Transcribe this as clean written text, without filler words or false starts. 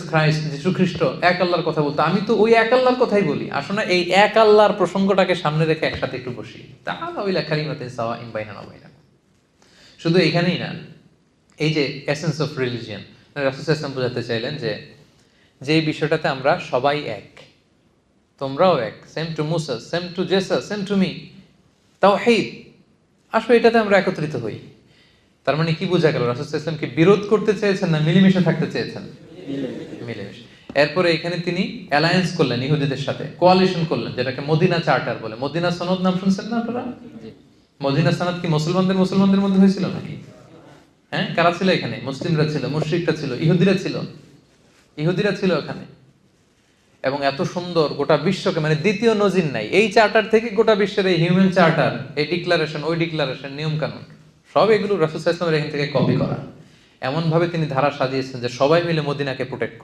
Christ যীশু খ্রিস্ট এক আল্লাহর কথা বলতো, আমি তো ওই এক আল্লাহর কথাই বলি। আসলে এই এক আল্লাহর প্রসঙ্গটাকে সামনে রেখে একসাথে একটু বসি, তাআলাউ ইলা কালিমাতিন সাওয়াইন বাইনানা ওয়া বাইনাকুম। শুধু এখানেই না, এই যে এসেন্স অফ রিলিজিয়ন, রাসূল সাল্লাল্লাহু আলাইহি ওয়াসাল্লাম বোঝাতে চাইলেন যে বিষয়টাতে আমরা সবাই এক, তোমরাও এক, same to Musa, same to Jesus, same to me, Tawhid. আসলে এটাতে আমরা একত্রিত হই। তার মানে কি বোঝা গেল? রাসূল সাল্লাল্লাহু আলাইহি ওয়াসাল্লাম কি বিরোধ করতে চেয়েছেন না মিলেমিশে থাকতে চেয়েছেন? মিলেমিশে। এরপরে এখানে তিনি অ্যালায়েন্স করলেন ইহুদিদের সাথে, কোয়ালিশন করলেন, যেটাকে মদিনা চার্টার বলে। মদিনা সনদ নাম শুনছেন না আপনারা? মদিনা সনদ কি মুসলমানদের মধ্যে হয়েছিল নাকি? হ্যাঁ, কারা ছিল এখানে? মুসলিমরা ছিল, মুশরিকরা ছিল, ইহুদিরা ছিল এখানে। এবং এত সুন্দর, গোটা বিশ্বকে, মানে দ্বিতীয় নজির নাই এই চার্টার থেকে গোটা বিশ্বের এই হিউম্যান চার্টার, এই ডিক্লারেশন, ওই ডিক্লারেশন, নিয়ম কানুন, সব এগুলো রাসূল সাল্লাল্লাহু আলাইহি ওয়াসাল্লামের এখান থেকে কপি করা। এমন ভাবে তিনি ধারা সাজিয়েছেন যে সবাই মিলে মদিনাকে প্রোটেক্ট